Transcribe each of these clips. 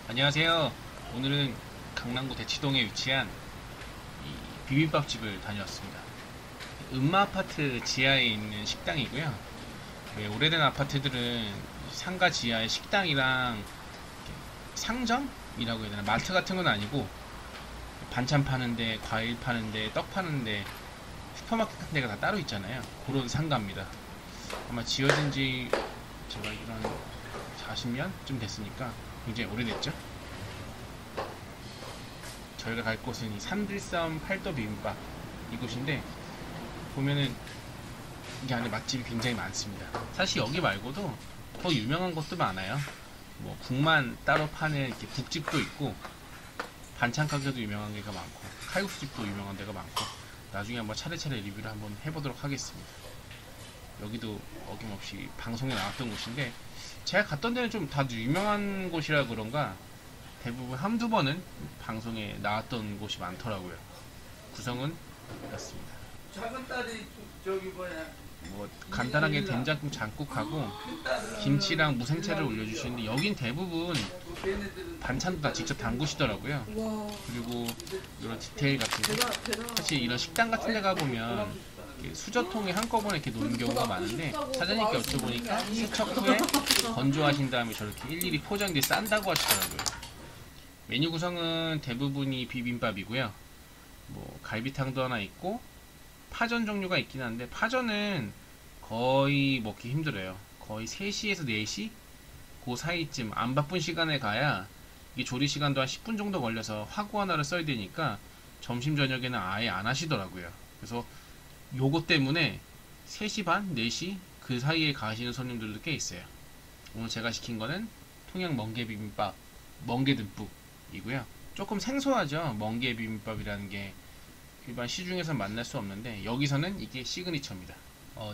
안녕하세요. 오늘은 강남구 대치동에 위치한 이 비빔밥집을 다녀왔습니다. 음마아파트 지하에 있는 식당이고요. 왜 오래된 아파트들은 상가 지하에 식당이랑 상점이라고 해야 되나? 마트 같은 건 아니고 반찬 파는데, 과일 파는데, 떡 파는데, 슈퍼마켓 같은 데가 다 따로 있잖아요. 그런 상가입니다. 아마 지어진 지 제가 이런 40년쯤 됐으니까 굉장히 오래됐죠. 저희가 갈 곳은 이 산들섬 팔도 비빔밥 이곳인데, 보면은 이 안에 맛집이 굉장히 많습니다. 사실 여기 말고도 더 유명한 곳도 많아요. 뭐 국만 따로 파는 이렇게 국집도 있고, 반찬 가게도 유명한 데가 많고, 칼국수집도 유명한 데가 많고, 나중에 한번 차례차례 리뷰를 한번 해보도록 하겠습니다. 여기도 어김없이 방송에 나왔던 곳인데, 제가 갔던 데는 좀 다들 유명한 곳이라 그런가 대부분 한두 번은 방송에 나왔던 곳이 많더라고요. 구성은 이렇습니다. 작은 딸이 저기 뭐야 뭐 간단하게 된장국 장국하고 김치랑 무생채를 올려주시는데, 여긴 대부분 걔네들은 반찬도 다 직접 담그시더라고요. 와, 그리고 이런 디테일 같은 거, 대단. 사실 이런 식당 같은 데 가보면 이렇게 수저통에 한꺼번에 이렇게 놓는 경우가 많은데, 사장님께 여쭤보니까 세척 후에 건조하신 다음에 저렇게 일일이 포장기에 싼다고 하시더라고요. 메뉴 구성은 대부분이 비빔밥이고요. 뭐 갈비탕도 하나 있고, 파전 종류가 있긴 한데 파전은 거의 먹기 힘들어요. 거의 3시에서 4시 그 사이쯤, 안 바쁜 시간에 가야 이게 조리 시간도 한 10분 정도 걸려서 화구 하나를 써야 되니까 점심 저녁에는 아예 안 하시더라고요. 그래서 요거 때문에 3시 반, 4시 그 사이에 가시는 손님들도 꽤 있어요. 오늘 제가 시킨 거는 통영 멍게 비빔밥, 멍게 듬뿍이고요. 조금 생소하죠. 멍게 비빔밥이라는 게 일반 시중에서 만날 수 없는데, 여기서는 이게 시그니처입니다.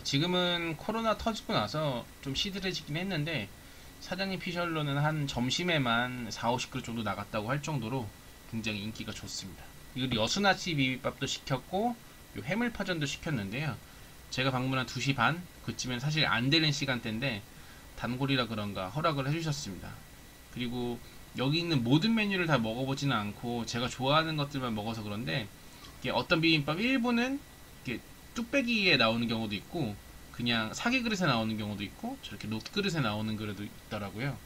지금은 코로나 터지고 나서 좀 시들해지긴 했는데, 사장님 피셜로는 한 점심에만 4, 50그릇 정도 나갔다고 할 정도로 굉장히 인기가 좋습니다. 그리고 여수나치 비빔밥도 시켰고, 요 해물파전도 시켰는데요. 제가 방문한 2시 반 그쯤엔 사실 안 되는 시간대인데 단골이라 그런가 허락을 해주셨습니다. 그리고 여기 있는 모든 메뉴를 다 먹어보지는 않고 제가 좋아하는 것들만 먹어서 그런데, 어떤 비빔밥 일부는 이렇게 뚝배기에 나오는 경우도 있고, 그냥 사기 그릇에 나오는 경우도 있고, 저렇게 놋그릇에 나오는 그릇도 있더라고요.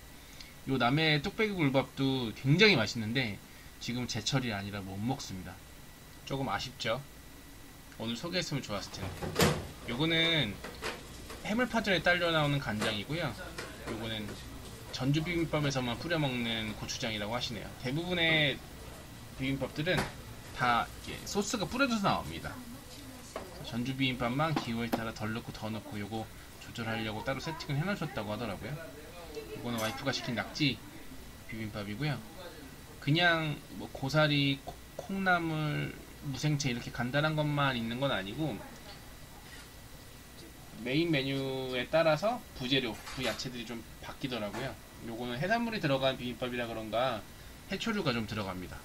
요 남해 뚝배기 굴밥도 굉장히 맛있는데 지금 제철이 아니라 못 먹습니다. 조금 아쉽죠. 오늘 소개했으면 좋았을 텐데. 요거는 해물파전에 딸려 나오는 간장이고요. 요거는 전주 비빔밥에서만 뿌려 먹는 고추장이라고 하시네요. 대부분의 비빔밥들은 다 이렇게 소스가 뿌려져서 나옵니다. 전주 비빔밥만 기호에 따라 덜 넣고 더 넣고 요거 조절하려고 따로 세팅을 해놓으셨다고 하더라고요. 이거는 와이프가 시킨 낙지 비빔밥이고요. 그냥 뭐 고사리, 콩나물, 무생채 이렇게 간단한 것만 있는 건 아니고, 메인 메뉴에 따라서 부재료, 부야채들이 좀 바뀌더라고요. 요거는 해산물이 들어간 비빔밥이라 그런가 해초류가 좀 들어갑니다.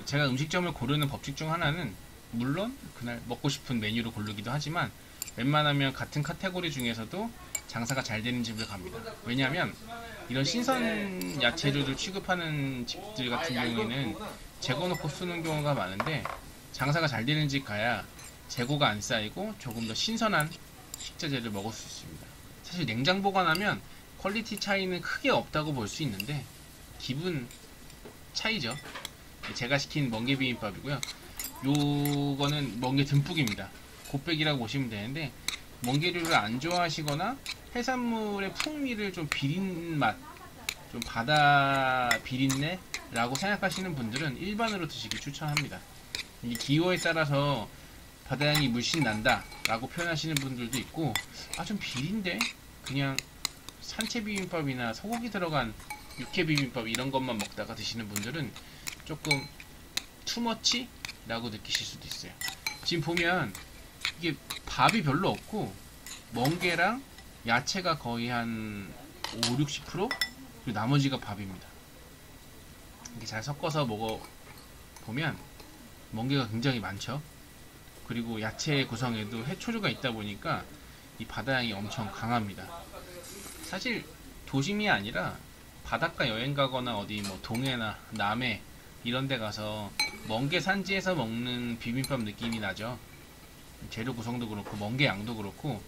제가 음식점을 고르는 법칙 중 하나는, 물론 그날 먹고 싶은 메뉴를 고르기도 하지만 웬만하면 같은 카테고리 중에서도 장사가 잘 되는 집을 갑니다. 왜냐하면 이런 신선 야채류를 취급하는 집들 같은 경우에는 재고 놓고 쓰는 경우가 많은데, 장사가 잘 되는 집 가야 재고가 안 쌓이고 조금 더 신선한 식자재를 먹을 수 있습니다. 사실 냉장 보관하면 퀄리티 차이는 크게 없다고 볼 수 있는데 기분 차이죠. 제가 시킨 멍게 비빔밥이고요. 요거는 멍게 듬뿍입니다. 곱빼기라고 보시면 되는데, 멍게류를 안 좋아하시거나 해산물의 풍미를 좀 비린 맛, 좀 바다 비린내 라고 생각하시는 분들은 일반으로 드시기 추천합니다. 이 기호에 따라서 바다향이 물씬 난다 라고 표현하시는 분들도 있고, 아 좀 비린데? 그냥 산채 비빔밥이나 소고기 들어간 육회 비빔밥 이런 것만 먹다가 드시는 분들은 조금 투머치? 라고 느끼실 수도 있어요. 지금 보면 이게 밥이 별로 없고 멍게랑 야채가 거의 한 5, 60%? 그리고 나머지가 밥입니다. 이렇게 잘 섞어서 먹어보면 멍게가 굉장히 많죠. 그리고 야채 구성에도 해초류가 있다 보니까 이 바다향이 엄청 강합니다. 사실 도심이 아니라 바닷가 여행 가거나 어디 뭐 동해나 남해 이런 데 가서 멍게 산지에서 먹는 비빔밥 느낌이 나죠. 재료 구성도 그렇고 멍게 양도 그렇고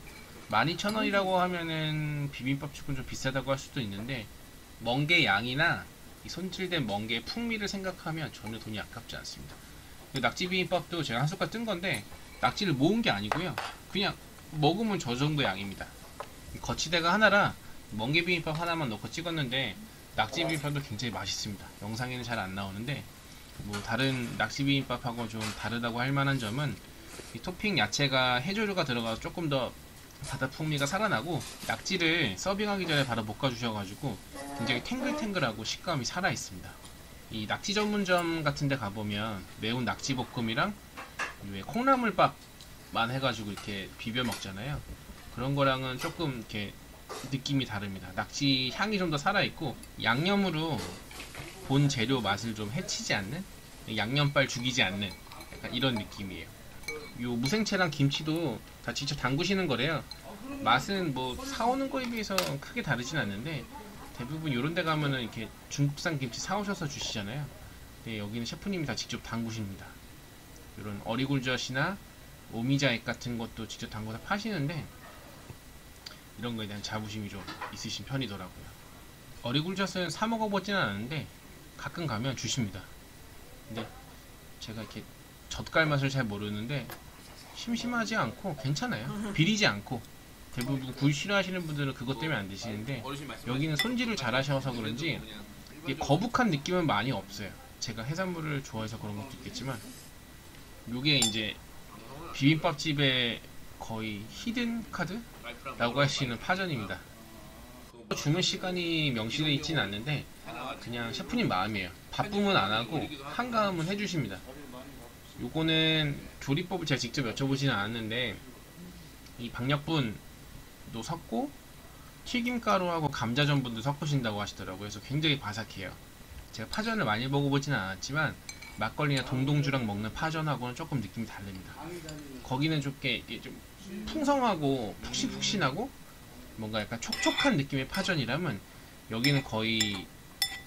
12,000원이라고 하면은 비빔밥 치고는 좀 비싸다고 할 수도 있는데 멍게 양이나 이 손질된 멍게의 풍미를 생각하면 전혀 돈이 아깝지 않습니다. 낙지 비빔밥도 제가 한 숟갈 뜬 건데 낙지를 모은 게 아니고요. 그냥 먹으면 저 정도 양입니다. 거치대가 하나라 멍게 비빔밥 하나만 넣고 찍었는데 낙지 비빔밥도 굉장히 맛있습니다. 영상에는 잘 안 나오는데 뭐 다른 낙지 비빔밥하고 좀 다르다고 할 만한 점은 이 토핑 야채가 해조류가 들어가서 조금 더 바다 풍미가 살아나고 낙지를 서빙하기 전에 바로 볶아 주셔가지고 굉장히 탱글탱글하고 식감이 살아 있습니다. 이 낙지 전문점 같은 데 가보면 매운 낙지 볶음이랑 왜 콩나물밥만 해가지고 이렇게 비벼 먹잖아요. 그런 거랑은 조금 이렇게 느낌이 다릅니다. 낙지 향이 좀 더 살아있고 양념으로 본 재료 맛을 좀 해치지 않는, 양념빨 죽이지 않는 약간 이런 느낌이에요. 요 무생채랑 김치도 다 직접 담그시는 거래요. 맛은 뭐 사오는 거에 비해서 크게 다르진 않는데 대부분 요런 데 가면은 이렇게 중국산 김치 사오셔서 주시잖아요. 근데 여기는 셰프님이 다 직접 담그십니다. 요런 어리굴젓이나 오미자액 같은 것도 직접 담궈서 파시는데 이런 거에 대한 자부심이 좀 있으신 편이더라고요. 어리굴젓은 사 먹어보지는 않았는데 가끔 가면 주십니다. 근데 제가 이렇게 젓갈 맛을 잘 모르는데 심심하지 않고 괜찮아요. 비리지 않고. 대부분 굴 싫어하시는 분들은 그것 때문에 안 드시는데 여기는 손질을 잘 하셔서 그런지 이게 거북한 느낌은 많이 없어요. 제가 해산물을 좋아해서 그런 것도 있겠지만 요게 이제 비빔밥집의 거의 히든 카드라고 할 수 있는 파전입니다. 주문 시간이 명시되어 있지는 않는데 그냥 셰프님 마음이에요. 바쁘면 안 하고 한가하면 해주십니다. 요거는 조리법을 제가 직접 여쭤보지는 않았는데 이 박력분도 섞고 튀김가루하고 감자전분도 섞으신다고 하시더라고요. 그래서 굉장히 바삭해요. 제가 파전을 많이 먹어보지는 않았지만 막걸리나 동동주랑 먹는 파전하고는 조금 느낌이 다릅니다. 거기는 좀 풍성하고 푹신푹신하고 뭔가 약간 촉촉한 느낌의 파전이라면 여기는 거의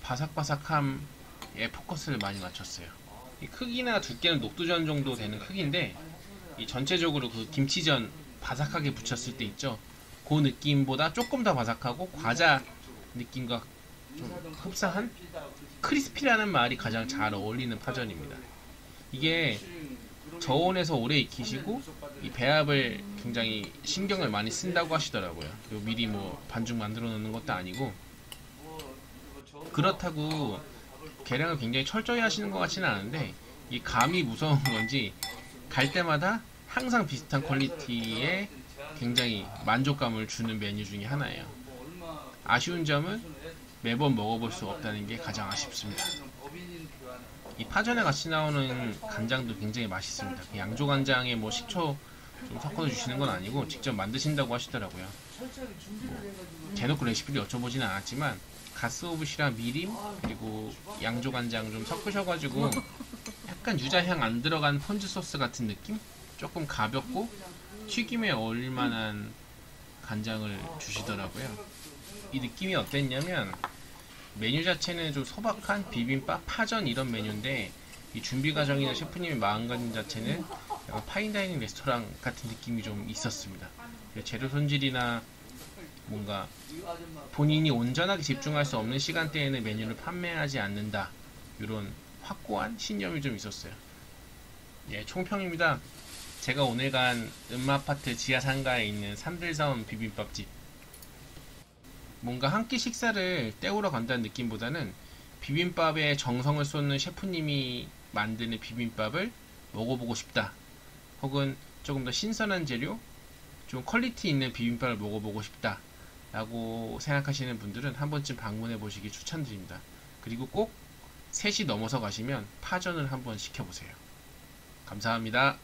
바삭바삭함에 포커스를 많이 맞췄어요. 이 크기나 두께는 녹두전 정도 되는 크기인데 이 전체적으로 그 김치전 바삭하게 붙였을 때 있죠. 그 느낌보다 조금 더 바삭하고 과자 느낌과 좀 흡사한 크리스피라는 말이 가장 잘 어울리는 파전입니다. 이게 저온에서 오래 익히시고 이 배합을 굉장히 신경을 많이 쓴다고 하시더라고요. 미리 뭐 반죽 만들어 놓는 것도 아니고 그렇다고 계량을 굉장히 철저히 하시는 것 같지는 않은데 이 감이 무서운 건지 갈 때마다 항상 비슷한 퀄리티의 굉장히 만족감을 주는 메뉴 중에 하나예요. 아쉬운 점은 매번 먹어볼 수 없다는 게 가장 아쉽습니다. 이 파전에 같이 나오는 간장도 굉장히 맛있습니다. 양조간장에 뭐 식초 좀 섞어서 주시는 건 아니고 직접 만드신다고 하시더라고요. 대놓고 레시피를 여쭤보지는 않았지만 가스오브시랑 미림 그리고 양조간장 좀 섞으셔가지고 약간 유자향 안 들어간 폰즈 소스 같은 느낌? 조금 가볍고 튀김에 어울릴 만한 간장을 주시더라고요. 이 느낌이 어땠냐면 메뉴 자체는 좀 소박한 비빔밥, 파전 이런 메뉴인데 이 준비 과정이나 셰프님의 마음가짐 자체는 약간 파인다이닝 레스토랑 같은 느낌이 좀 있었습니다. 재료 손질이나 뭔가 본인이 온전하게 집중할 수 없는 시간대에는 메뉴를 판매하지 않는다 이런 확고한 신념이 좀 있었어요. 예, 총평입니다. 제가 오늘 간 음마아파트 지하 상가에 있는 산들섬 비빔밥집, 뭔가 한 끼 식사를 때우러 간다는 느낌보다는 비빔밥에 정성을 쏟는 셰프님이 만드는 비빔밥을 먹어보고 싶다, 혹은 조금 더 신선한 재료, 좀 퀄리티 있는 비빔밥을 먹어보고 싶다 라고 생각하시는 분들은 한 번쯤 방문해 보시기 추천드립니다. 그리고 꼭 3시 넘어서 가시면 파전을 한번 시켜보세요. 감사합니다.